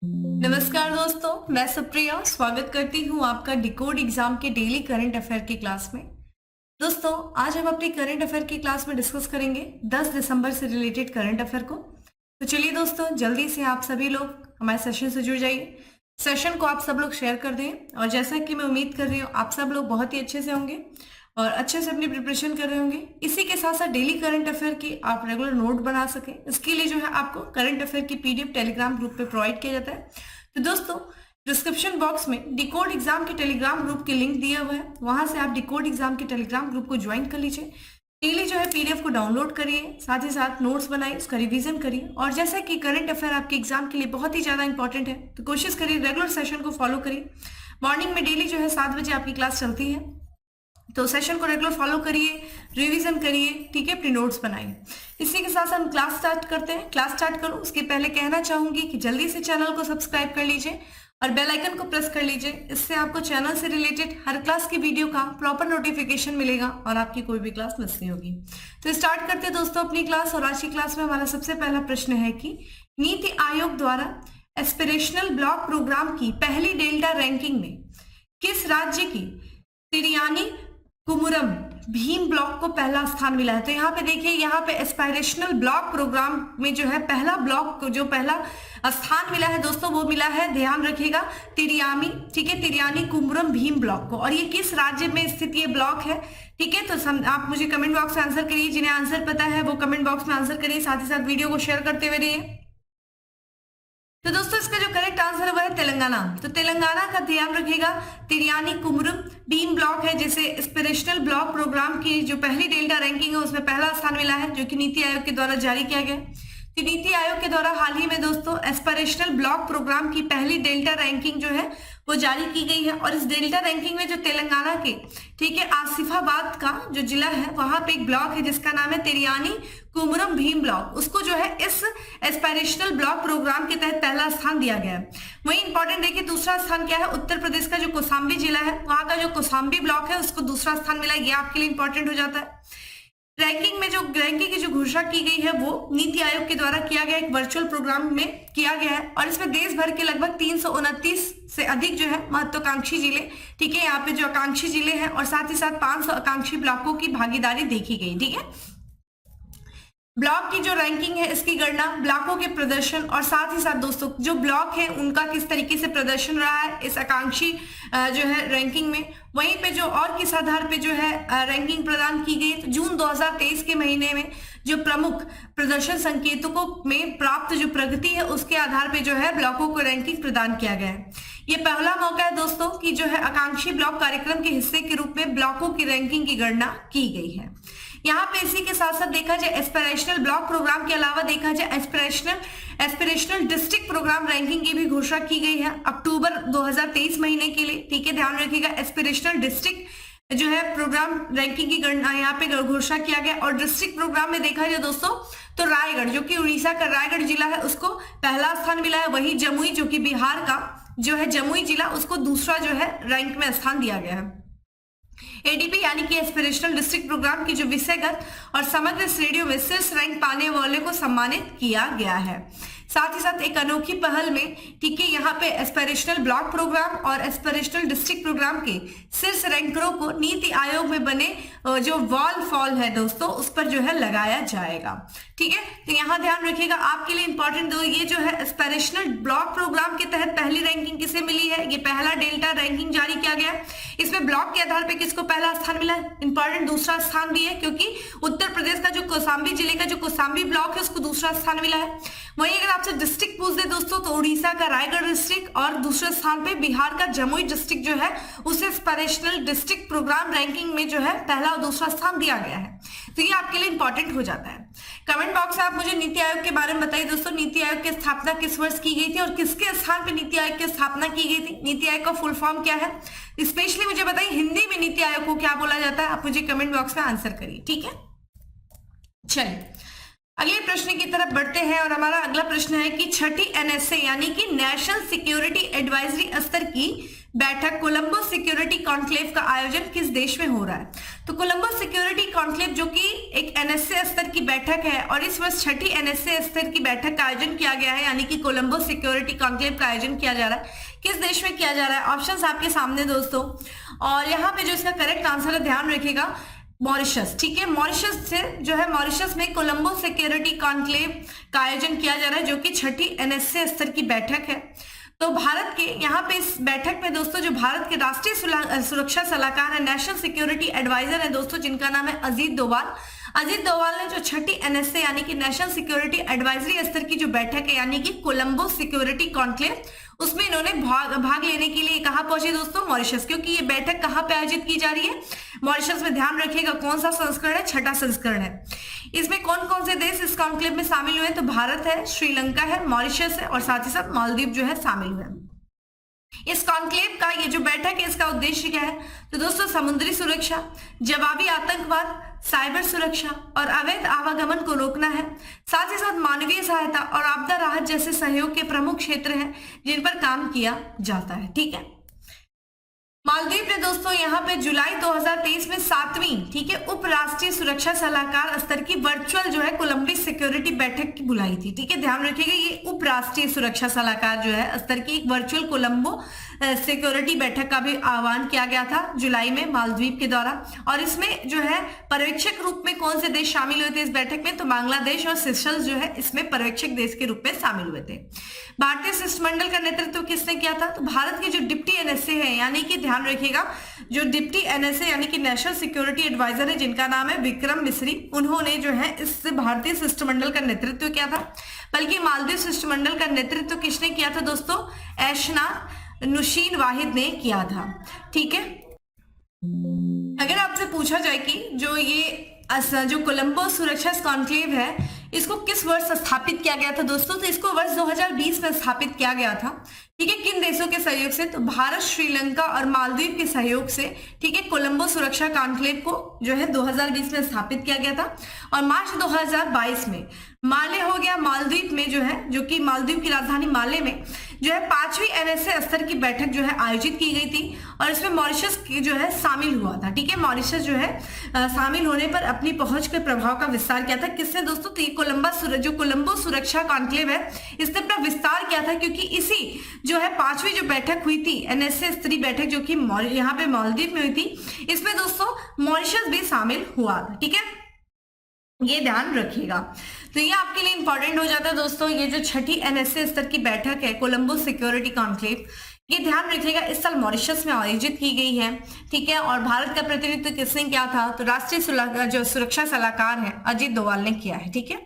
नमस्कार दोस्तों, मैं सुप्रिया स्वागत करती हूँ आपका डिकोड एग्जाम के डेली करंट अफेयर की क्लास में। दोस्तों, आज हम अपनी करंट अफेयर की क्लास में डिस्कस करेंगे 10 दिसंबर से रिलेटेड करंट अफेयर को। तो चलिए दोस्तों, जल्दी से आप सभी लोग हमारे सेशन से जुड़ जाइए। सेशन को आप सब लोग शेयर कर दें और जैसा कि मैं उम्मीद कर रही हूँ आप सब लोग बहुत ही अच्छे से होंगे और अच्छे से अपनी प्रिपरेशन कर रहे होंगे। इसी के साथ साथ डेली करंट अफेयर की आप रेगुलर नोट बना सकें, इसके लिए जो है आपको करंट अफेयर की पीडीएफ टेलीग्राम ग्रुप पे प्रोवाइड किया जाता है। तो दोस्तों, डिस्क्रिप्शन बॉक्स में डिकोड एग्जाम के टेलीग्राम ग्रुप के लिंक दिया हुआ है, वहां से आप डिकोड एग्जाम के टेलीग्राम ग्रुप को ज्वाइन कर लीजिए। डेली जो है पीडीएफ को डाउनलोड करिए, साथ ही साथ नोट्स बनाइए, उसका रिवीजन करिए। और जैसा कि करंट अफेयर आपके एग्जाम के लिए बहुत ही ज्यादा इंपॉर्टेंट है, तो कोशिश करिए रेगुलर सेशन को फॉलो करिए। मॉर्निंग में डेली जो है 7 बजे आपकी क्लास चलती है, तो सेशन को रेगुलर फॉलो करिए, रिवीजन करिए, ठीक है, अपनी नोट्स बनाइए। इसी के साथ हम क्लास स्टार्ट करते हैं। क्लास स्टार्ट करूं उसके पहले कहना चाहूंगी कि जल्दी से चैनल को सब्सक्राइब कर लीजिए और बेल आइकन को प्रेस कर लीजिए। इससे आपको चैनल से रिलेटेड हर क्लास की वीडियो का प्रॉपर नोटिफिकेशन मिलेगा और आपकी कोई भी क्लास मिस नहीं होगी। तो स्टार्ट करते हैं दोस्तों अपनी क्लास। और आज की क्लास में हमारा सबसे पहला प्रश्न है कि नीति आयोग द्वारा एस्पिरेशनल ब्लॉक प्रोग्राम की पहली डेल्टा रैंकिंग में किस राज्य की तिरियानी कुमुरम भीम ब्लॉक को पहला स्थान मिला है? तो यहाँ पे देखिए, यहाँ पे एस्पायरेशनल ब्लॉक प्रोग्राम में जो है पहला ब्लॉक को जो पहला स्थान मिला है दोस्तों, वो मिला है, ध्यान रखिएगा, तिरियामी, ठीक है, तिरियानी कुमुरम भीम ब्लॉक को। और ये किस राज्य में स्थित ये ब्लॉक है, ठीक है? तो आप मुझे कमेंट बॉक्स में आंसर करिए। जिन्हें आंसर पता है वो कमेंट बॉक्स में आंसर करिए, साथ ही साथ वीडियो को शेयर करते हुए रहिए। तो दोस्तों, इसका जो करेक्ट आंसर है वो है तेलंगाना। तो तेलंगाना का ध्यान रखिएगा, तिरियानी कुमुरम भीम ब्लॉक है, जैसे एस्पिरेशनल ब्लॉक प्रोग्राम की जो पहली डेल्टा रैंकिंग है उसमें पहला स्थान मिला है, जो कि नीति आयोग के द्वारा जारी किया गया। तो नीति आयोग के द्वारा हाल ही में दोस्तों एस्पिरेशनल ब्लॉक प्रोग्राम की पहली डेल्टा रैंकिंग जो है वो जारी की गई है। और इस डेल्टा रैंकिंग में जो तेलंगाना के, ठीक है, आसिफाबाद का जो जिला है वहां पे एक ब्लॉक है जिसका नाम है तिरियानी कुमुरम भीम ब्लॉक, उसको जो है इस एस्पिरेशनल ब्लॉक प्रोग्राम के तहत पहला स्थान दिया गया है। वहीं इंपॉर्टेंट देखिए, दूसरा स्थान क्या है, उत्तर प्रदेश का जो कौसाम्बी जिला है वहां का जो कौसाम्बी ब्लॉक है उसको दूसरा स्थान मिला है। ये आपके लिए इंपॉर्टेंट हो जाता है। रैंकिंग में जो रैंकिंग की जो घोषणा की गई है वो नीति आयोग के द्वारा किया गया एक वर्चुअल प्रोग्राम में किया गया है। और इसमें देश भर के लगभग 329 से अधिक जो है महत्वाकांक्षी जिले, ठीक है, यहाँ पे जो आकांक्षी जिले हैं और साथ ही साथ 500 आकांक्षी ब्लॉकों की भागीदारी देखी गई, ठीक है। ब्लॉक की जो रैंकिंग है इसकी गणना ब्लॉकों के प्रदर्शन और साथ ही साथ दोस्तों जो ब्लॉक है उनका किस तरीके से प्रदर्शन रहा है इस आकांक्षी जो है रैंकिंग में, वहीं पे जो और किस आधार पे जो है रैंकिंग प्रदान की गई। तो जून 2023 के महीने में जो प्रमुख प्रदर्शन संकेतकों में प्राप्त जो प्रगति है उसके आधार पे जो है ब्लॉकों को रैंकिंग प्रदान किया गया है। ये पहला मौका है दोस्तों कि जो है आकांक्षी ब्लॉक कार्यक्रम के हिस्से के रूप में ब्लॉकों की रैंकिंग की गणना की गई है। यहाँ पे इसी के साथ साथ देखा जाए एस्पिरेशनल ब्लॉक प्रोग्राम के अलावा देखा जाए एस्पिरेशनल डिस्ट्रिक्ट प्रोग्राम रैंकिंग की भी घोषणा की गई है अक्टूबर 2023 महीने के लिए, ठीक है, ध्यान रखिएगा। एस्पिरेशनल डिस्ट्रिक्ट जो है प्रोग्राम रैंकिंग की गणना यहाँ पे घोषणा किया गया। और डिस्ट्रिक्ट प्रोग्राम में देखा जाए दोस्तों तो रायगढ़, जो कि उड़ीसा का रायगढ़ जिला है, उसको पहला स्थान मिला है। वही जमुई, जो कि बिहार का जो है जमुई जिला, उसको दूसरा जो है रैंक में स्थान दिया गया है। एडीपी यानी कि एस्पिरेशनल डिस्ट्रिक्ट प्रोग्राम की जो विषयगत और समग्र श्रेणियों में शीर्ष रैंक पाने वाले को सम्मानित किया गया है। साथ ही साथ एक अनोखी पहल में, ठीक है, यहाँ पे एस्पिरेशनल ब्लॉक प्रोग्राम और एस्पिरेशनल डिस्ट्रिक्ट प्रोग्राम के शीर्ष रैंकरों को नीति आयोग में बने जो वॉल फॉल है दोस्तों उस पर जो है लगाया जाएगा, ठीक है। तो यहाँ ध्यान रखिएगा, आपके लिए इंपॉर्टेंट दो, ये जो है एस्पिरेशनल ब्लॉक प्रोग्राम के तहत पहली रैंकिंग किसे मिली है, ये पहला डेल्टा रैंकिंग जारी किया गया। इसमें ब्लॉक के आधार पर किसको पहला स्थान मिला है, इंपॉर्टेंट दूसरा स्थान भी है, क्योंकि उत्तर प्रदेश का जो कौसाम्बी जिले का जो कौसाम्बी ब्लॉक है उसको दूसरा स्थान मिला है। वहीं अगर आपसे डिस्ट्रिक्ट पूछ दे दोस्तों तो उड़ीसा का रायगढ़ डिस्ट्रिक्ट और दूसरे स्थान पे बिहार का जमुई डिस्ट्रिक्ट जो है उसे एस्पिरेशनल डिस्ट्रिक्ट प्रोग्राम रैंकिंग में जो है पहला और दूसरा स्थान दिया गया है। तो ये आपके लिए इंपॉर्टेंट हो जाता है। कमेंट बॉक्स में आप मुझे नीति आयोग के बारे में बताइए दोस्तों, नीति आयोग की स्थापना किस वर्ष की गई थी और किसके स्थान पे नीति आयोग की स्थापना की गई थी, नीति आयोग का फुल फॉर्म क्या है, स्पेशली मुझे बताइए हिंदी में नीति आयोग को क्या बोला जाता है, आप मुझे कमेंट बॉक्स में आंसर करिए, ठीक है। चलिए अगले प्रश्न की तरफ बढ़ते हैं और हमारा अगला प्रश्न है कि छठी एनएसए यानी कि नेशनल सिक्योरिटी एडवाइजरी स्तर की बैठक कोलंबो सिक्योरिटी कॉन्क्लेव का आयोजन किस देश में हो रहा है? तो कोलंबो सिक्योरिटी कॉन्क्लेव जो कि एक एनएसए स्तर की बैठक है और इस वर्ष 6ठी एनएसए स्तर की बैठक का आयोजन किया गया है, यानी कि कोलंबो सिक्योरिटी कॉन्क्लेव का आयोजन किया जा रहा है। किस देश में किया जा रहा है? ऑप्शंस आपके सामने दोस्तों, और यहाँ पे जो इसका करेक्ट आंसर है ध्यान रखिएगा, मॉरिशस। ठीक है, मॉरिशस से जो है मॉरिशस में कोलंबो सिक्योरिटी कॉन्क्लेव का आयोजन किया जा रहा है जो कि 6ठी एनएसए स्तर की बैठक है। तो भारत के यहाँ पे इस बैठक में दोस्तों जो भारत के राष्ट्रीय सुरक्षा सलाहकार है, नेशनल सिक्योरिटी एडवाइजर है दोस्तों, जिनका नाम है अजीत डोभाल। अजीत डोभाल ने जो 6ठी एनएसए यानी कि नेशनल सिक्योरिटी एडवाइजरी स्तर की जो बैठक है यानी कि कोलंबो सिक्योरिटी कॉन्क्लेव, उसमें इन्होंने भाग लेने के लिए कहाँ पहुंचे दोस्तों? मॉरिशस। क्योंकि ये बैठक कहाँ पे आयोजित की जा रही है? मॉरिशस में। ध्यान रखिएगा कौन सा संस्करण है? 6ठा संस्करण है। इसमें कौन कौन से देश इस कॉन्क्लेव में शामिल हुए? तो भारत है, श्रीलंका है, मॉरिशस है और साथ ही साथ मालदीव जो है शामिल हुए। इस कॉन्क्लेव का ये जो बैठक है इसका उद्देश्य क्या है? तो दोस्तों समुद्री सुरक्षा, जवाबी आतंकवाद, साइबर सुरक्षा और अवैध आवागमन को रोकना है। साथ ही साथ मानवीय सहायता और आपदा राहत जैसे सहयोग के प्रमुख क्षेत्र हैं जिन पर काम किया जाता है। ठीक है, मालदीव ने दोस्तों यहाँ पे जुलाई 2023 में 7वीं ठीक है उप राष्ट्रीय सुरक्षा सलाहकार स्तर की वर्चुअल जो है कोलंबो सिक्योरिटी बैठक की बुलाई थी। ठीक है, ध्यान रखिएगा ये उप राष्ट्रीय सुरक्षा सलाहकार जो है स्तर की एक वर्चुअल कोलंबो सिक्योरिटी बैठक का भी आह्वान किया गया था जुलाई में मालदीव के द्वारा। और इसमें जो है पर्यवेक्षक रूप में कौन से देश शामिल हुए थे इस बैठक में? तो बांग्लादेश और सेशल्स जो है इसमें पर्यवेक्षक देश के रूप में शामिल हुए थे। भारतीय शिष्टमंडल का नेतृत्व किसने किया था? तो भारत के जो डिप्टी एनएसए है, यानी कि ध्यान रखिएगा जो डिप्टी एनएसए यानी कि नेशनल सिक्योरिटी एडवाइजर है जिनका नाम है विक्रम मिस्री, उन्होंने जो है इस भारतीय शिष्टमंडल का नेतृत्व किया था। बल्कि मालदीव शिष्टमंडल का नेतृत्व किसने किया था दोस्तों? एशना नुशीन वाहिद ने किया था। ठीक है, अगर आपसे पूछा जाए कि जो कोलंबो सुरक्षा कॉन्क्लेव है इसको किस वर्ष स्थापित किया गया था दोस्तों? तो इसको वर्ष 2020 में स्थापित किया गया था। ठीक है, किन देशों के सहयोग से? तो भारत, श्रीलंका और मालदीव के सहयोग से ठीक है कोलंबो सुरक्षा कॉन्क्लेव को जो है 2020 में स्थापित किया गया था। और मार्च 2022 में माले हो गया, मालदीव में जो है जो कि मालदीव की राजधानी माले में जो है 5वीं एनएसए स्तर की बैठक जो है आयोजित की गई थी और इसमें मॉरिशस जो है शामिल हुआ था। ठीक है, मॉरिशस जो है शामिल होने पर अपनी पहुंच के प्रभाव का विस्तार किया था। किसने दोस्तों? तो ये कोलंबो सुरक्षा कॉन्क्लेव है इसने अपना विस्तार किया था क्योंकि इसी जो है 5वीं जो बैठक हुई थी एनएसए स्तरीय बैठक जो कि यहाँ पे मालदीव में हुई थी, इसमें दोस्तों मॉरिशस भी शामिल हुआ था। ठीक है, ये ध्यान रखिएगा। तो ये आपके लिए इंपॉर्टेंट हो जाता है दोस्तों, ये जो 6ठी एनएसए स्तर की बैठक है कोलंबो सिक्योरिटी कॉन्क्लेव, ये ध्यान रखिएगा इस साल मॉरिशस में आयोजित की गई है। ठीक है, और भारत का प्रतिनिधित्व किसने किया था? तो राष्ट्रीय जो सुरक्षा सलाहकार है अजीत डोभाल ने किया है। ठीक है,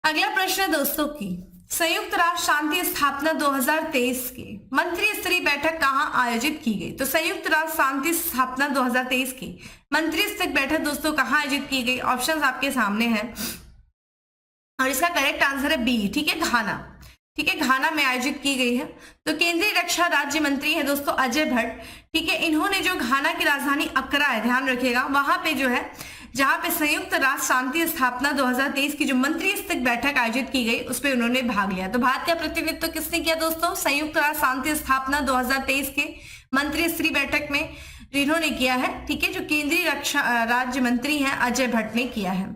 अगला प्रश्न है दोस्तों की संयुक्त राष्ट्र शांति स्थापना 2023 की मंत्री स्तरीय बैठक कहाँ आयोजित की गई? तो संयुक्त राष्ट्र शांति स्थापना 2023 की मंत्री स्तरीय बैठक दोस्तों कहाँ आयोजित की गई? ऑप्शंस आपके सामने हैं और इसका करेक्ट आंसर है बी। ठीक है, घाना। ठीक है, घाना में आयोजित की गई है। तो केंद्रीय रक्षा राज्य मंत्री है दोस्तों अजय भट्ट। ठीक है, इन्होंने जो घाना की राजधानी अक्रा है, ध्यान रखिएगा, वहां पे जो है जहां पे संयुक्त राष्ट्र शांति स्थापना 2023 की जो मंत्री स्तरीय बैठक आयोजित की गई उस पर उन्होंने भाग लिया। तो भारत का प्रतिनिधित्व किसने किया दोस्तों? संयुक्त राष्ट्र शांति स्थापना 2023 के मंत्री स्तरीय बैठक में जिन्होंने किया है। ठीक है, जो केंद्रीय रक्षा राज्य मंत्री हैं अजय भट्ट ने किया है।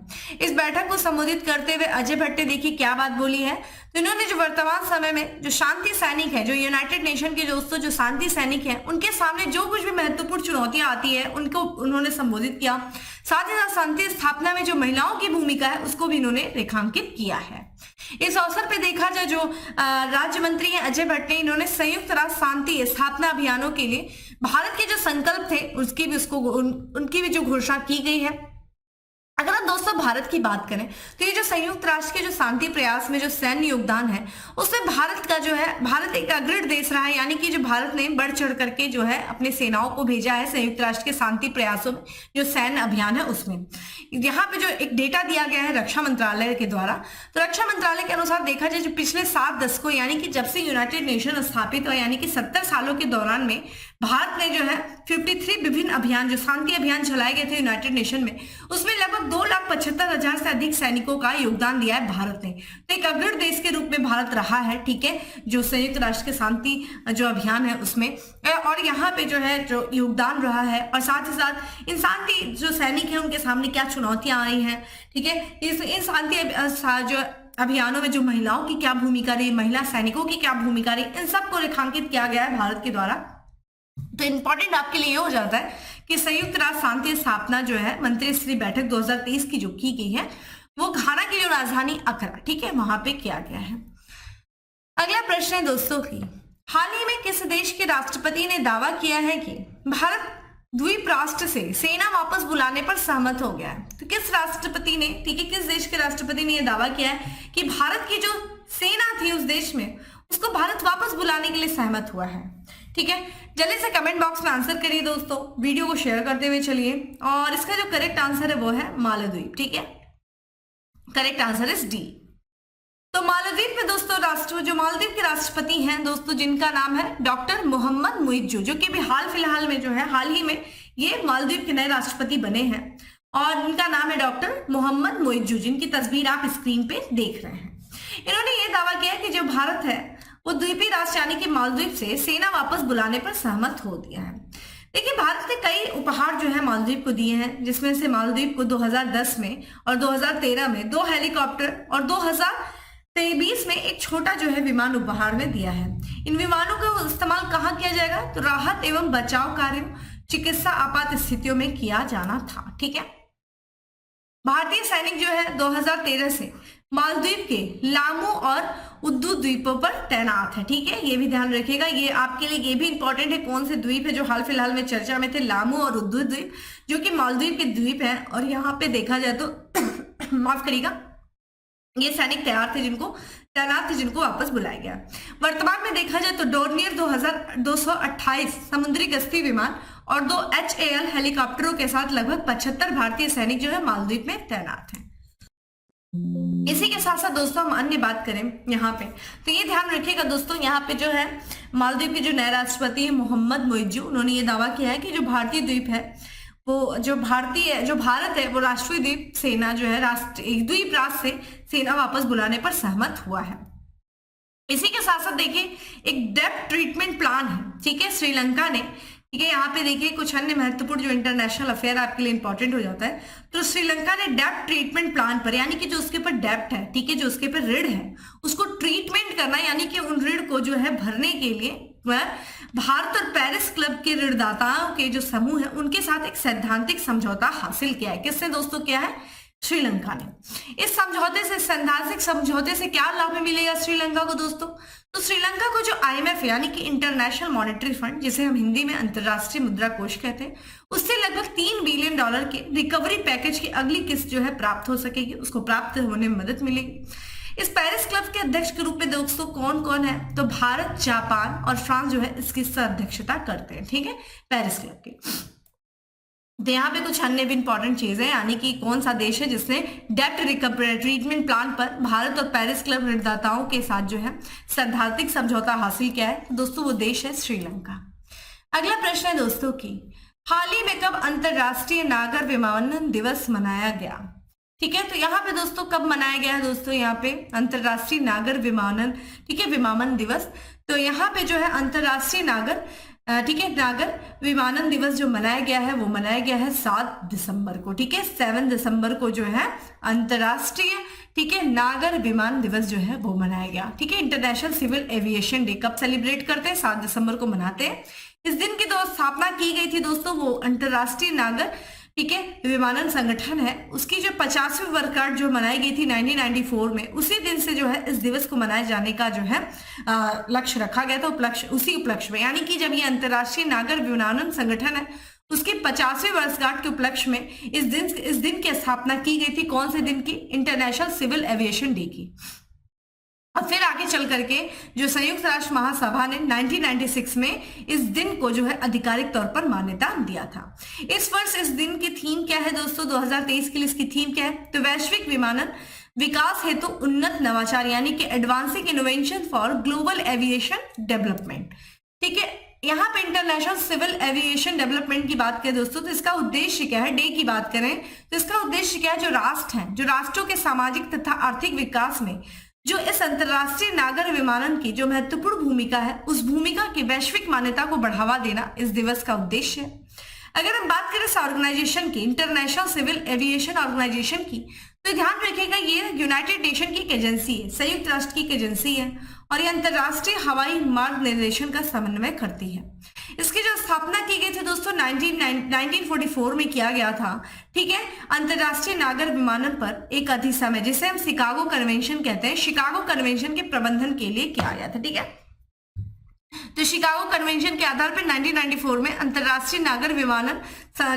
इस बैठक को संबोधित करते हुए अजय भट्ट ने देखिए क्या बात बोली है। तो इन्होंने जो वर्तमान समय में जो शांति सैनिक है, जो यूनाइटेड नेशन के दोस्तों जो शांति सैनिक हैं, उनके सामने जो कुछ भी महत्वपूर्ण चुनौतियां आती है उनको उन्होंने संबोधित किया। साथ ही साथ शांति स्थापना में जो महिलाओं की भूमिका है उसको भी इन्होंने रेखांकित किया है। इस अवसर पे देखा जाए जो राज्य मंत्री हैं अजय भट्ट ने, इन्होंने संयुक्त राष्ट्र शांति स्थापना अभियानों के लिए भारत के जो संकल्प थे उनकी भी जो घोषणा की गई है। अगर हम दोस्तों भारत की बात करें तो ये जो संयुक्त राष्ट्र के जो शांति प्रयास में जो सैन्य योगदान है उसमें भारत का जो है, भारत एक अग्रणी देश रहा है, यानी कि जो भारत ने बढ़ चढ़ करके जो है अपने सेनाओं को भेजा है संयुक्त राष्ट्र के शांति प्रयासों में जो सैन्य अभियान है उसमें। यहाँ पे जो एक डेटा दिया गया है रक्षा मंत्रालय के द्वारा, तो रक्षा मंत्रालय के अनुसार देखा जाए जो पिछले 7 दशकों यानी कि जब से यूनाइटेड नेशन स्थापित हुआ यानी कि 70 सालों के दौरान में भारत ने जो है 53 विभिन्न अभियान जो शांति अभियान चलाए गए थे यूनाइटेड नेशन में, उसमें लगभग 2,75,000 से अधिक सैनिकों का योगदान दिया है भारत ने। तो एक अग्रणी देश के रूप में भारत रहा है, ठीक है, जो संयुक्त राष्ट्र के शांति जो अभियान है उसमें, और यहाँ पे जो है जो योगदान रहा है। और साथ ही साथ इन शांति जो सैनिक है उनके सामने क्या चुनौतियां आई हैं, ठीक है, इन शांति जो अभियानों में जो महिलाओं की क्या भूमिका रही, महिला सैनिकों की क्या भूमिका रही, इन सबको रेखांकित किया गया है भारत के द्वारा। तो इंपॉर्टेंट आपके लिए ये हो जाता है कि संयुक्त राष्ट्र शांति स्थापना जो है मंत्रिस्तरीय बैठक 2023 की जो की गई है वो घाना की जो राजधानी अकरा, ठीक है, वहां पे किया गया है। अगला प्रश्न है दोस्तों की, हाल ही में किस देश के राष्ट्रपति ने दावा किया है कि भारत द्वीप राष्ट्र से सेना वापस बुलाने पर सहमत हो गया है? तो किस राष्ट्रपति ने, ठीक है, किस देश के राष्ट्रपति ने यह दावा किया है कि भारत की जो सेना थी उस देश में उसको भारत वापस बुलाने के लिए सहमत हुआ है? ठीक है, जल्दी से कमेंट बॉक्स में आंसर करिए दोस्तों, वीडियो को शेयर करते हुए चलिए। और इसका जो करेक्ट आंसर है वो है मालदीव, ठीक है, करेक्ट आंसर इज डी। तो मालदीव में दोस्तों जो मालदीव के राष्ट्रपति हैं दोस्तों, जिनका नाम है डॉक्टर मोहम्मद मुइज्जू, जो कि भी हाल फिलहाल में जो है हाल ही में ये मालदीव के नए राष्ट्रपति बने हैं, और इनका नाम है डॉक्टर मोहम्मद मुइज्जू, जिनकी तस्वीर आप स्क्रीन पे देख रहे हैं। इन्होंने ये दावा किया कि जो भारत है वो द्वीपीय राष्ट्र यानी कि मालदीव से सेना वापस बुलाने पर सहमत हो दिया है। देखिए, भारत ने कई उपहार जो है मालदीव को दिए हैं, जिसमें से मालदीव को 2010 में और 2013 में 2 हेलीकॉप्टर और 2023 में एक छोटा जो है विमान उपहार में दिया है। इन विमानों का इस्तेमाल कहाँ किया जाएगा? तो राहत एवं बचाव कार्यों, चिकित्सा आपात स्थितियों में किया जाना था, ठीक है। भारतीय सैनिक जो है 2013 से मालदीव के लामू और उद्दू द्वीपों पर तैनात है, ठीक है, ये भी ध्यान रखिएगा। ये आपके लिए ये भी इंपॉर्टेंट है, कौन से द्वीप है जो हाल फिलहाल में चर्चा में थे, लामू और उद्दू द्वीप, जो कि मालदीव के द्वीप हैं। और यहाँ पे देखा जाए तो माफ करिएगा, ये सैनिक तैनात थे जिनको वापस बुलाया गया। वर्तमान में देखा जाए तो डोर्नियर 2228 समुद्री गश्ती विमान और 2 HAL हेलीकॉप्टरों के साथ लगभग 75 भारतीय सैनिक जो है मालदीव में तैनात हैं। इसी के साथ साथ दोस्तों हम अन्य बात करें यहाँ पे, तो ये ध्यान रखिएगा दोस्तों, यहाँ पे जो है मालदीव के जो नए राष्ट्रपति है मोहम्मद मुइज्जू, उन्होंने ये दावा किया है कि जो भारतीय द्वीप है वो जो भारत है वो राष्ट्रीय द्वीप सेना जो है द्वीप राष्ट्र से सेना वापस बुलाने पर सहमत हुआ है। इसी के साथ साथ देखिए एक डेप्थ ट्रीटमेंट प्लान है, ठीक है, श्रीलंका ने, ठीक है। यहाँ पे देखिए कुछ अन्य महत्वपूर्ण जो इंटरनेशनल अफेयर आपके लिए इंपॉर्टेंट हो जाता है, तो श्रीलंका ने डेप्थ ट्रीटमेंट प्लान पर, यानी कि जो उसके ऊपर डेप्थ है, ठीक है, जो उसके ऊपर ऋण है उसको ट्रीटमेंट करना, यानी कि उन ऋण को जो है भरने के लिए वह भारत और पेरिस क्लब के ऋणदाताओं के जो समूह है उनके साथ एक सैद्धांतिक समझौता हासिल किया है। किसने दोस्तों किया है? श्रीलंका ने। इस सैद्धांतिक समझौते से क्या लाभ मिलेगा श्रीलंका को दोस्तों? तो श्रीलंका को जो IMF यानी कि इंटरनेशनल मॉनेटरी फंड, जिसे हम हिंदी में अंतरराष्ट्रीय मुद्रा कोष कहते हैं, उससे लगभग $3 बिलियन के रिकवरी पैकेज की अगली किस्त जो है प्राप्त हो सकेगी, उसको प्राप्त होने में मदद मिलेगी। इस पेरिस क्लब के अध्यक्ष के रूप में दोस्तों कौन कौन है? तो भारत, जापान और फ्रांस जो है इसकी अध्यक्षता करते हैं, ठीक है, पेरिस क्लब की। तो यहाँ पे कुछ अन्य भी इंपॉर्टेंट चीजें, यानी कि कौन सा देश है जिसने डेप्ट रिकवरी ट्रीटमेंट प्लान पर भारत और पेरिस क्लब ऋणदाताओं के साथ जो है सैद्धांतिक समझौता हासिल किया है? तो दोस्तों वो देश है श्रीलंका। अगला प्रश्न है दोस्तों की, हाल ही में कब अंतरराष्ट्रीय नागर विमानन दिवस मनाया गया? ठीक है, तो यहाँ पे दोस्तों कब मनाया गया है? दोस्तों यहाँ पे अंतरराष्ट्रीय नागर विमानन, ठीक है, विमानन दिवस। तो यहाँ पे जो है अंतरराष्ट्रीय नागर, ठीक है, नागर विमानन दिवस जो मनाया गया है वो मनाया गया है 7 दिसंबर को, ठीक है, 7 दिसंबर को जो है अंतरराष्ट्रीय, ठीक है, नागर विमान दिवस जो है वो मनाया गया, ठीक है। इंटरनेशनल सिविल एविएशन डे कब सेलिब्रेट करते हैं? 7 दिसंबर को मनाते हैं। इस दिन की स्थापना की गई थी दोस्तों, वो अंतरराष्ट्रीय नागर, ठीक है, विमानन संगठन है, उसकी जो 50वीं वर्षगांठ जो मनाई गई थी 1994 में, उसी दिन से जो है इस दिवस को मनाए जाने का जो है लक्ष्य रखा गया था, उसी उपलक्ष्य में, यानी कि जब ये अंतरराष्ट्रीय नागर विमानन संगठन है उसकी 50वीं वर्षगांठ के उपलक्ष्य में इस दिन की स्थापना की गई थी। कौन से दिन की? इंटरनेशनल सिविल एविएशन डे की। और फिर आगे चल करके जो संयुक्त राष्ट्र महासभा ने 1996 में इस दिन को जो है आधिकारिक तौर पर मान्यता दिया था। इस वर्ष इस दिन की थीम क्या है दोस्तों? 2023 के लिए इसकी थीम क्या है? तो वैश्विक विमानन विकास हेतु उन्नत नवाचार, यानी कि advancing innovation for global aviation development, ठीक है, यहाँ पे इंटरनेशनल सिविल एविएशन डेवलपमेंट की बात करें दोस्तों, तो इसका उद्देश्य क्या है, डे की बात करें तो इसका उद्देश्य क्या है, जो राष्ट्र हैं, जो राष्ट्रों के सामाजिक तथा आर्थिक विकास में जो इस अंतरराष्ट्रीय नागर विमानन की जो महत्वपूर्ण भूमिका है, उस भूमिका की वैश्विक मान्यता को बढ़ावा देना इस दिवस का उद्देश्य है। अगर हम बात करें इस ऑर्गेनाइजेशन की, इंटरनेशनल सिविल एविएशन ऑर्गेनाइजेशन की, तो ध्यान रखिएगा ये यूनाइटेड नेशन की एक एजेंसी है, संयुक्त राष्ट्र की एक एजेंसी है और ये अंतरराष्ट्रीय हवाई मार्ग निर्देशन का समन्वय करती है। इसकी जो स्थापना की गई थी दोस्तों 1944 में किया गया था, ठीक है। अंतरराष्ट्रीय नागर विमानन पर एक अधिसमय जिसे हम शिकागो कन्वेंशन कहते हैं, शिकागो कन्वेंशन के प्रबंधन के लिए किया गया था, ठीक है। तो शिकागो कन्वेंशन के आधार पर 1994 में अंतरराष्ट्रीय नागर विमानन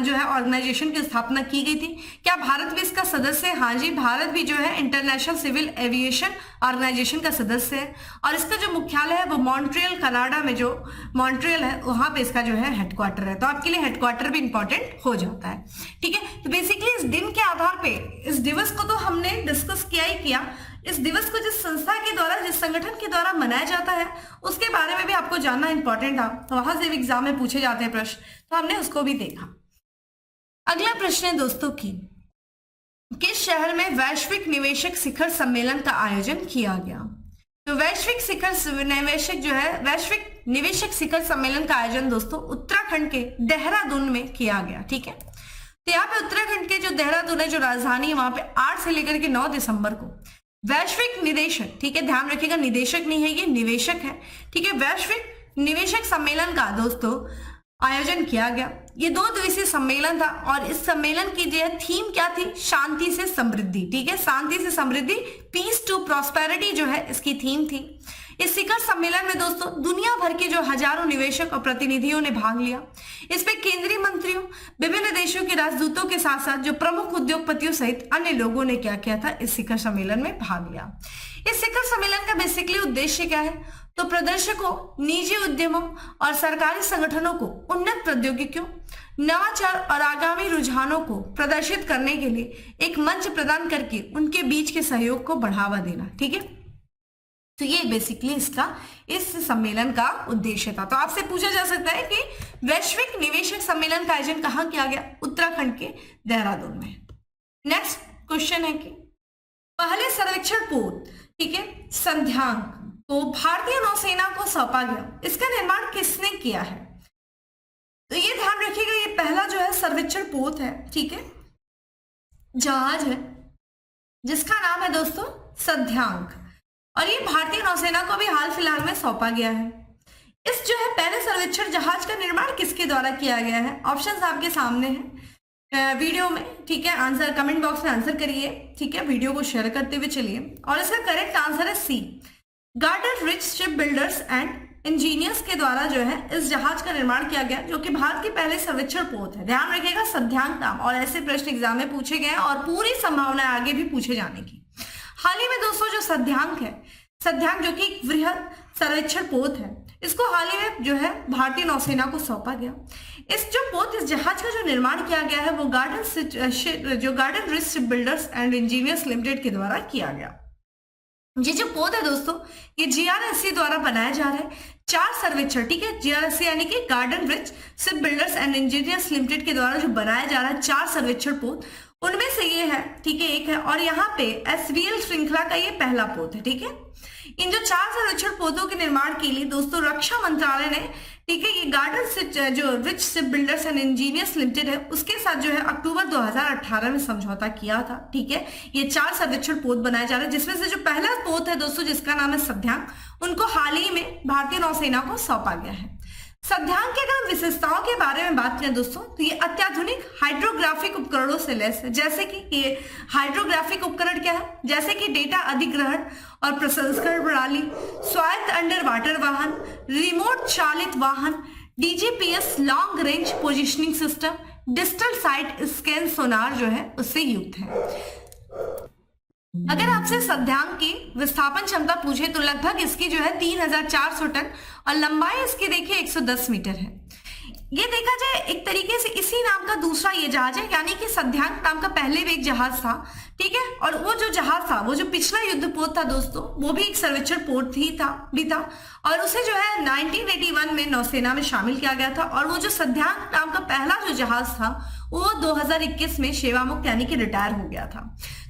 जो है ऑर्गेनाइजेशन की स्थापना की गई थी। क्या भारत भी इसका सदस्य है? हाँ जी, भारत भी जो है इंटरनेशनल सिविल एविएशन ऑर्गेनाइजेशन का सदस्य है और इसका जो मुख्यालय है वो मॉन्ट्रियल कनाडा में, जो मॉन्ट्रियल है वहां पे इसका जो है हेडक्वार्टर है। तो आपके लिए हेडक्वार्टर भी इंपॉर्टेंट हो जाता है, ठीक है। तो बेसिकली इस दिन के आधार पे, इस दिवस को तो हमने डिस्कस किया ही किया। इस दिवस को जिस संस्था के द्वारा, जिस संगठन के द्वारा मनाया जाता है उसके बारे में भी आपको जानना इंपॉर्टेंट था, तो वहां से भी एग्जाम में पूछे जाते हैं प्रश्न, तो हमने उसको भी देखा। अगला प्रश्न है दोस्तों की, किस शहर में वैश्विक निवेशक शिखर सम्मेलन का आयोजन किया गया? तो वैश्विक निवेशक शिखर सम्मेलन का आयोजन दोस्तों उत्तराखंड के देहरादून में किया गया, ठीक है। तो यहाँ पे उत्तराखंड के जो देहरादून है, जो राजधानी है, वहां पे 8 से लेकर के 9 दिसंबर को वैश्विक निदेशक, ठीक है, ध्यान रखिएगा निदेशक नहीं है ये, निवेशक है, ठीक है, वैश्विक निवेशक सम्मेलन का दोस्तों आयोजन किया गया। ये 2 दिवसीय सम्मेलन था और इस सम्मेलन की जो थीम क्या थी, शांति से समृद्धि, ठीक है, शांति से समृद्धि, पीस टू प्रॉस्पेरिटी जो है इसकी थीम थी। इस शिखर सम्मेलन में दोस्तों दुनिया भर के जो हजारों निवेशक और प्रतिनिधियों ने भाग लिया। इसमें केंद्रीय मंत्रियों, विभिन्न देशों के राजदूतों के साथ साथ जो प्रमुख उद्योगपतियों सहित अन्य लोगों ने क्या किया था, इस शिखर सम्मेलन में भाग लिया। इस शिखर सम्मेलन का बेसिकली उद्देश्य क्या है, तो प्रदर्शकों, निजी उद्यमों और सरकारी संगठनों को उन्नत प्रौद्योगिकियों, नवाचार और आगामी रुझानों को प्रदर्शित करने के लिए एक मंच प्रदान करके उनके बीच के सहयोग को बढ़ावा देना, ठीक है। तो ये बेसिकली इसका, इस सम्मेलन का उद्देश्य था। तो आपसे पूछा जा सकता है कि वैश्विक निवेशक सम्मेलन का आयोजन कहाँ किया गया? उत्तराखंड के देहरादून में। नेक्स्ट क्वेश्चन है कि पहले सर्वेक्षण पोत, ठीक है, संध्यांक को भारतीय नौसेना को सौंपा गया, इसका निर्माण किसने किया है? तो ये ध्यान रखिएगा, ये पहला जो है सर्वेक्षण पोत है, ठीक है, जहाज है जिसका नाम है दोस्तों संध्यांक, और ये भारतीय नौसेना को भी हाल फिलहाल में सौंपा गया है। इस जो है पहले सर्वेक्षण जहाज का निर्माण किसके द्वारा किया गया है? ऑप्शंस आपके सामने हैं वीडियो में, ठीक है, आंसर कमेंट बॉक्स में आंसर करिए, ठीक है, वीडियो को शेयर करते हुए चलिए। और इसका करेक्ट आंसर है C, Garden Reach shipbuilders and engineers के द्वारा जो है इस जहाज का निर्माण किया गया, जो कि भारत के पहले सर्वेक्षण पोत है। ध्यान रखिएगा संध्यांक नाम, और ऐसे प्रश्न एग्जाम में पूछे गए हैं और पूरी संभावना है आगे भी पूछे जाने की। हाल ही में दोस्तों जो संध्यांक है, संध्यांक जो कि एक वृहद सर्वेक्षण पोत है, इसको हाल ही में जो है भारतीय नौसेना को सौंपा गया। इस जो पोत, इस जहाज का जो निर्माण किया गया है वो garden Reach shipbuilders and engineers limited के द्वारा किया गया। ये जो पोत है दोस्तों, ये GRSC द्वारा बनाया जा रहा है। 4 सर्वेक्षण, ठीक है, GRSC यानी कि garden Reach shipbuilders and engineers limited के द्वारा जो बनाया जा रहा है 4 सर्वेक्षण पोत, उनमें से ये है, ठीक है, एक है, और यहाँ पे SVL श्रृंखला का ये पहला पोत है, ठीक है। इन जो 4 सर्वेक्षण पोतों के निर्माण के लिए दोस्तों रक्षा मंत्रालय ने, ठीक है, ये गार्डन जो rich shipbuilders and engineers limited है उसके साथ जो है अक्टूबर 2018 में समझौता किया था, ठीक है। ये 4 सर्वेक्षण पोत बनाए जा रहे हैं, जिसमें से जो पहला पोत है दोस्तों जिसका नाम है संध्यांक, उनको हाल ही में भारतीय नौसेना को सौंपा गया है। संध्यांक के अगर विशेषताओं के बारे में बात करें दोस्तों, तो ये अत्याधुनिक हाइड्रोग्राफिक उपकरणों से लैस है। जैसे कि ये हाइड्रोग्राफिक उपकरण क्या है, जैसे कि डेटा अधिग्रहण और प्रसंस्करण प्रणाली, स्वायत्त अंडर वाटर वाहन, रिमोट चालित वाहन, DGPS long range positioning system, digital side scan sonar जो है उससे युक्त है। अगर आपसे संध्यांक की विस्थापन क्षमता पूछे तो लगभग इसकी जो है 3400 टन और लंबाई इसकी देखिए 110 मीटर है। ये देखा जाए एक तरीके से इसी नाम का दूसरा ये जहाज है, यानी कि सध्यांक नाम का पहले भी एक जहाज था, ठीक है। और वो जो जहाज था, वो जो पिछला युद्धपोत था दोस्तों, वो भी एक सर्वेक्षण पोत भी था और उसे जो है 1981 में नौसेना में शामिल किया गया था। और वो जो सध्यांक नाम का पहला जो जहाज था वो 2021 में सेवामुक्त यानी कि रिटायर हो गया था।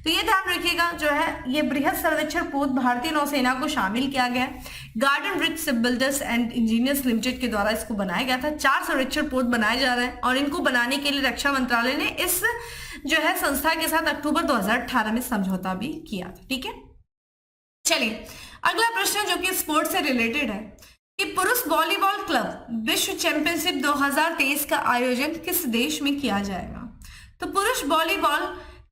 तो ये ध्यान रखिएगा, जो है ये बृहद सर्वेक्षण पोत भारतीय नौसेना को शामिल किया गया है। Garden Reach shipbuilders and engineers limited के द्वारा इसको बनाया गया था। 4 सर्वेक्षण पोत बनाए जा रहे हैं और इनको बनाने के लिए रक्षा मंत्रालय ने इस जो है संस्था के साथ अक्टूबर 2018 में समझौता भी किया था, ठीक है। चलिए अगला प्रश्न जो कि स्पोर्ट्स से रिलेटेड है कि पुरुष वॉलीबॉल क्लब विश्व चैंपियनशिप 2023 का आयोजन किस देश में किया जाएगा। तो पुरुष वॉलीबॉल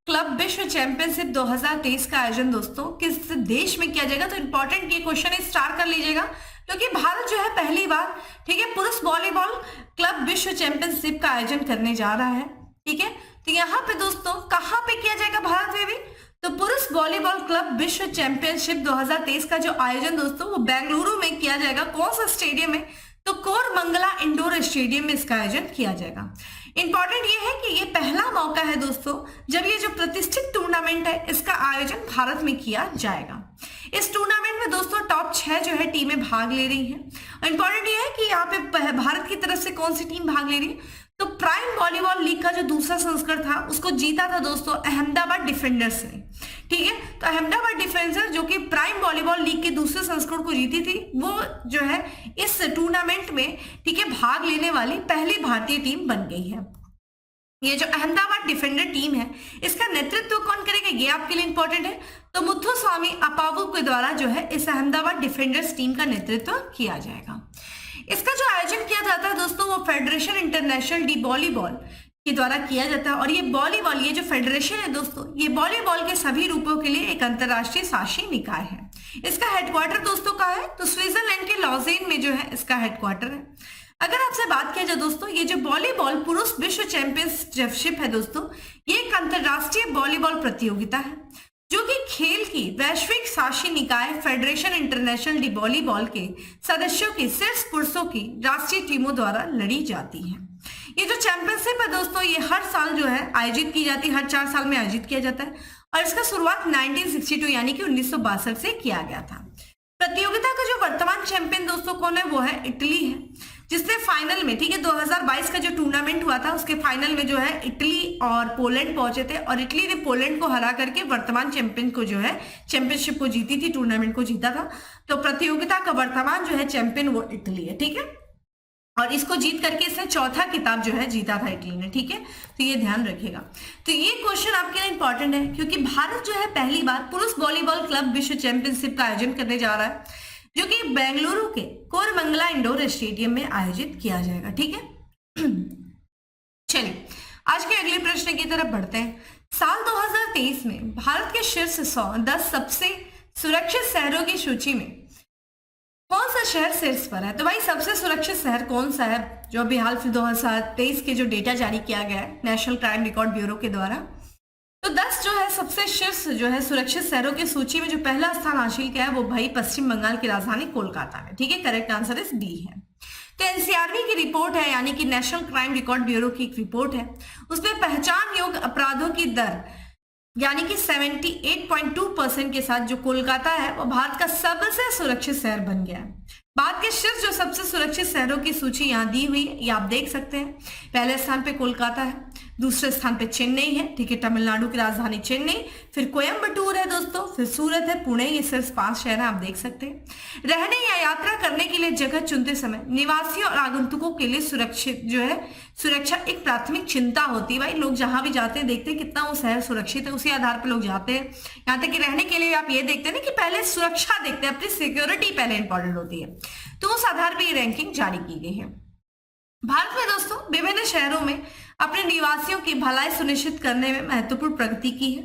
क्लब विश्व चैंपियनशिप 2023 का आयोजन दोस्तों किस देश में किया जाएगा। तो इंपॉर्टेंट ये क्वेश्चन है, स्टार कर लीजिएगा, क्योंकि भारत जो है पहली बार, ठीक है, पुरुष वॉलीबॉल क्लब विश्व चैंपियनशिप का आयोजन करने जा रहा है, ठीक है। तो यहाँ पे दोस्तों कहाँ पे किया जाएगा भारत में भी, तो पुरुष वॉलीबॉल क्लब विश्व चैंपियनशिप 2023 का जो आयोजन दोस्तों वो बेंगलुरु में किया जाएगा। कौन सा स्टेडियम में, तो कोरमंगला इंडोर स्टेडियम में इसका आयोजन किया जाएगा। इंपॉर्टेंट ये है कि ये पहला मौका है दोस्तों जब ये जो प्रतिष्ठित टूर्नामेंट है इसका आयोजन भारत में किया जाएगा। इस टूर्नामेंट में दोस्तों टॉप 6 जो है टीमें भाग ले रही हैं। इंपॉर्टेंट ये है कि यहाँ पे भारत की तरफ से कौन सी टीम भाग ले रही है, तो प्राइम वॉलीबॉल लीग का जो दूसरा संस्करण था उसको जीता था दोस्तों अहमदाबाद डिफेंडर्स ने, ठीक है। तो अहमदाबाद डिफेंडर्स जो कि प्राइम वॉलीबॉल लीग के दूसरे संस्करण को जीती थी, वो जो है इस टूर्नामेंट में, ठीक है, भाग लेने वाली पहली भारतीय टीम बन गई है। ये जो अहमदाबाद डिफेंडर टीम है इसका नेतृत्व कौन करेगा, ये आपके लिए इंपॉर्टेंट है। तो मुथुस्वामी अपावु के द्वारा जो है इस अहमदाबाद डिफेंडर्स टीम का नेतृत्व किया जाएगा। इसका जो आयोजन किया जाता है दोस्तों वो फेडरेशन इंटरनेशनल डी वॉलीबॉल के द्वारा किया जाता है। और ये वॉलीबॉल, ये जो फेडरेशन है दोस्तों, ये वॉलीबॉल के सभी रूपों के लिए एक अंतरराष्ट्रीय शासी निकाय है। इसका हेडक्वार्टर दोस्तों कहाँ है, तो स्विट्जरलैंड के लॉजेन में जो है इसका हेडक्वार्टर है। अगर आपसे बात किया जाए दोस्तों, ये जो वॉलीबॉल पुरुष विश्व चैंपियनशिप है दोस्तों, ये एक अंतरराष्ट्रीय वॉलीबॉल प्रतियोगिता है जो कि खेल की वैश्विक शासी निकाय फेडरेशन इंटरनेशनल डी वॉलीबॉल के सदस्यों की शीर्ष पुरुषों की राष्ट्रीय टीमों द्वारा लड़ी जाती है। ये जो चैंपियनशिप है दोस्तों ये हर साल जो है आयोजित की जाती है, हर 4 साल में आयोजित किया जाता है और इसका शुरुआत 1962 यानी कि 1962 से किया गया था। प्रतियोगिता का जो वर्तमान चैंपियन दोस्तों कौन है, वो है इटली है, जिसने फाइनल में, ठीक है, 2022 का जो टूर्नामेंट हुआ था उसके फाइनल में जो है इटली और पोलैंड पहुंचे थे और इटली ने पोलैंड को हरा करके वर्तमान चैंपियन को जो है चैंपियनशिप को जीती थी, टूर्नामेंट को जीता था। तो प्रतियोगिता का वर्तमान जो है चैंपियन वो इटली है, ठीक है, और इसको जीत करके इसने चौथा खिताब जो है जीता था इटली ने, ठीक है। तो ये ध्यान रखिएगा। तो ये क्वेश्चन आपके लिए इंपॉर्टेंट है क्योंकि भारत जो है पहली बार पुरुष वॉलीबॉल क्लब विश्व चैंपियनशिप का आयोजन करने जा रहा है जो कि बेंगलुरु के कोरमंगला इंडोर स्टेडियम में आयोजित किया जाएगा, ठीक है। चलिए आज के अगले प्रश्न की तरफ बढ़ते हैं। साल 2023 में भारत के शीर्ष 10 सबसे सुरक्षित शहरों की सूची में कौन सा शहर शीर्ष पर है। तो भाई सबसे सुरक्षित शहर कौन सा है, जो अभी हाल फिर 2023 के जो डेटा जारी किया गया है नेशनल क्राइम रिकॉर्ड ब्यूरो के द्वारा, तो 10 जो है सबसे शीर्ष जो है सुरक्षित शहरों की सूची में जो पहला स्थान हासिल किया है वो भाई पश्चिम बंगाल की राजधानी कोलकाता में, ठीक है। करेक्ट आंसर इज डी है। तो एनसीआरबी की रिपोर्ट है यानी कि नेशनल क्राइम रिकॉर्ड ब्यूरो की एक रिपोर्ट है, उसमें पहचान योग्य अपराधों की दर यानी कि 78.2% के साथ जो कोलकाता है वो भारत का सबसे सुरक्षित शहर बन गया है। भारत के शीर्ष जो सबसे सुरक्षित शहरों की सूची यहाँ दी हुई है, ये आप देख सकते हैं। पहले स्थान पे कोलकाता है, दूसरे स्थान पे चेन्नई है, ठीक है, तमिलनाडु की राजधानी चेन्नई, फिर कोयम्बटूर है दोस्तों, फिर सूरत है, पुणे, ये सिर्फ 5 शहर हैं, आप देख सकते हैं। रहने या यात्रा करने के लिए जगह चुनते समय निवासियों और आगंतुकों के लिए सुरक्षित जो है सुरक्षा एक प्राथमिक चिंता होती है। भाई लोग जहां भी जाते हैं देखते हैं कितना वो शहर सुरक्षित है, उसी आधार पर लोग जाते हैं। यहाँ तक कि रहने के लिए आप ये देखते हैं ना कि पहले सुरक्षा देखते हैं, अपनी सिक्योरिटी पहले इंपॉर्टेंट होती है, तो उस आधार पर ये रैंकिंग जारी की गई है। भारत में दोस्तों विभिन्न शहरों में अपने निवासियों की भलाई सुनिश्चित करने में महत्वपूर्ण प्रगति की है।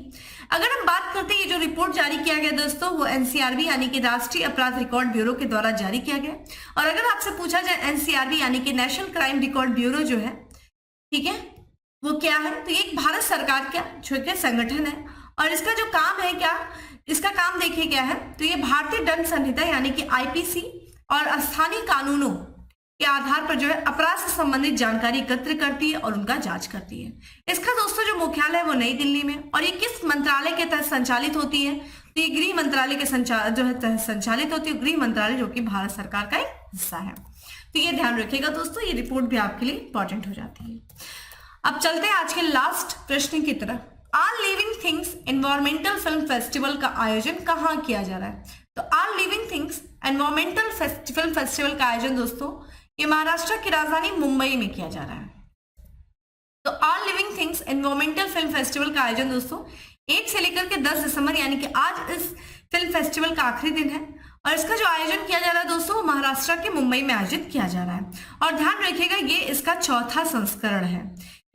अगर हम बात करते हैं ये जो रिपोर्ट जारी किया गया दोस्तों वो एनसीआरबी यानी कि राष्ट्रीय अपराध रिकॉर्ड ब्यूरो के द्वारा जारी किया गया। और अगर आपसे पूछा जाए एनसीआरबी यानी कि नेशनल क्राइम रिकॉर्ड ब्यूरो जो है, ठीक है, वो क्या है, तो ये एक भारत सरकार का छोटे संगठन है और इसका जो काम है क्या, इसका काम देखिए क्या है, तो ये भारतीय दंड संहिता यानी कि आईपीसी और स्थानीय कानूनों के आधार पर जो है अपराध से संबंधित जानकारी एकत्र करती है और उनका जांच करती है। इसका दोस्तों जो मुख्यालय है वो नई दिल्ली में, और ये किस मंत्रालय के तहत संचालित होती है, तो ये गृह मंत्रालय के संचालित होती है, गृह मंत्रालय जो कि भारत सरकार का एक हिस्सा है। तो ये ध्यान रखिएगा दोस्तों, ये रिपोर्ट भी आपके लिए इंपॉर्टेंट हो जाती है। अब चलते हैं आज के लास्ट प्रश्न की तरफ। All living things environmental film festival का आयोजन कहाँ किया जा रहा है? तो all living things environmental film festival का आयोजन दोस्तों ये महाराष्ट्र की राजधानी मुंबई में किया जा रहा है। तो all living things environmental film festival का आयोजन दोस्तों 1 से लेकर के 10 दिसंबर यानी कि आज इस फिल्म फेस्टिवल का आखिरी दिन है, और इसका जो आयोजन किया जा रहा है दोस्तों महाराष्ट्र के मुंबई में आयोजित किया जा रहा है। और ध्यान रखिएगा ये इसका चौथा संस्करण है।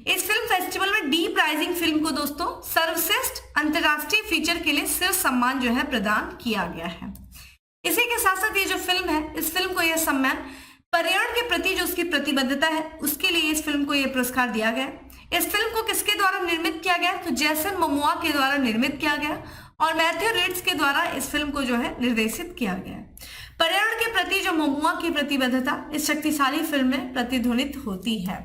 इस फिल्म फेस्टिवल में डी प्राइजिंग फिल्म को दोस्तों सर्वश्रेष्ठ अंतरराष्ट्रीय फीचर के लिए शीर्ष सम्मान जो है प्रदान किया गया है। इसी के साथ साथ ये जो फिल्म है, इस फिल्म को यह सम्मान पर्यावरण के प्रति जो उसकी प्रतिबद्धता है उसके लिए इस फिल्म को यह पुरस्कार दिया गया। इस फिल्म को किसके द्वारा निर्मित किया गया? तो जैसन मोमोआ के द्वारा निर्मित किया गया और मैथ्यू रिड्स के द्वारा इस फिल्म को जो है निर्देशित किया गया। पर्यावरण के प्रति जो मोमुआ की प्रतिबद्धता इस शक्तिशाली फिल्म में प्रतिध्वनित होती है।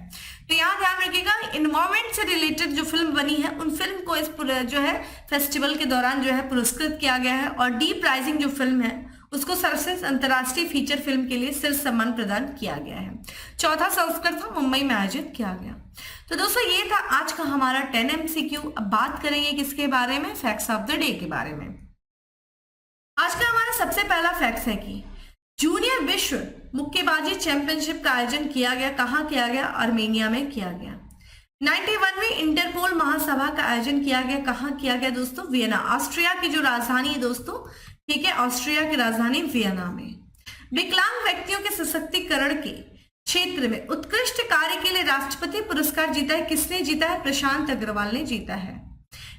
तो यहाँ ध्यान रखिएगा इन्वायरमेंट से रिलेटेड जो फिल्म बनी है उन फिल्म को इस जो है फेस्टिवल के दौरान जो है पुरस्कृत किया गया है, और डी प्राइजिंग जो फिल्म है उसको सर्वश्रेष्ठ अंतर्राष्ट्रीय फीचर फिल्म के लिए शीर्ष सम्मान प्रदान किया गया है। चौथा संस्करण था, मुंबई में आयोजित किया गया। तो दोस्तों ये था आज का हमारा 10 MCQ। अब बात करेंगे किसके बारे में? फैक्ट्स ऑफ द डे के बारे में। आज का हमारा सबसे पहला फैक्ट है कि जूनियर विश्व मुक्केबाजी चैंपियनशिप का आयोजन किया गया। कहाँ किया गया? आर्मेनिया में किया गया। 91वीं इंटरपोल महासभा का आयोजन किया गया। कहाँ किया गया दोस्तों? वियना, ऑस्ट्रिया की जो राजधानी है दोस्तों, ठीक है, ऑस्ट्रिया की राजधानी वियना में। विकलांग व्यक्तियों के सशक्तिकरण के क्षेत्र में उत्कृष्ट कार्य के लिए राष्ट्रपति पुरस्कार जीता है। किसने जीता है? प्रशांत अग्रवाल ने जीता है।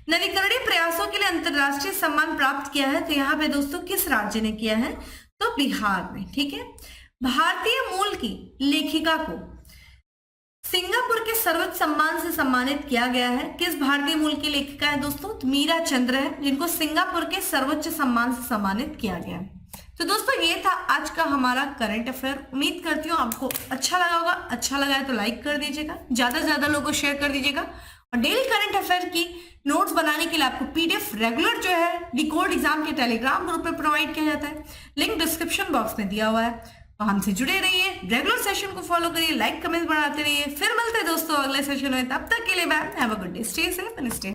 नवीकरणीय प्रयासों के लिए अंतरराष्ट्रीय सम्मान प्राप्त किया है। तो यहाँ पे दोस्तों किस राज्य ने किया है? तो बिहार में, ठीक है। भारतीय मूल की लेखिका को सिंगापुर के सर्वोच्च सम्मान से सम्मानित किया गया है। किस भारतीय मूल की लेखिका है दोस्तों? तो मीरा चंद्र है, जिनको सिंगापुर के सर्वोच्च सम्मान से सम्मानित किया गया है। तो दोस्तों ये था आज का हमारा करंट अफेयर। उम्मीद करती हूँ आपको अच्छा लगा होगा। अच्छा लगा है तो लाइक कर दीजिएगा, ज्यादा से ज्यादा लोगों को शेयर कर दीजिएगा। और डेली करंट अफेयर की नोट्स बनाने के लिए आपको पीडीएफ रेगुलर जो है डिकोड एग्जाम के टेलीग्राम ग्रुप पे प्रोवाइड किया जाता है। लिंक डिस्क्रिप्शन बॉक्स में दिया हुआ है। तो हमसे जुड़े रहिए, रेगुलर सेशन को फॉलो करिए, लाइक कमेंट बढ़ाते रहिए। फिर मिलते हैं दोस्तों अगले सेशन में। तब तक के लिए bye, have a good day, stay safe and stay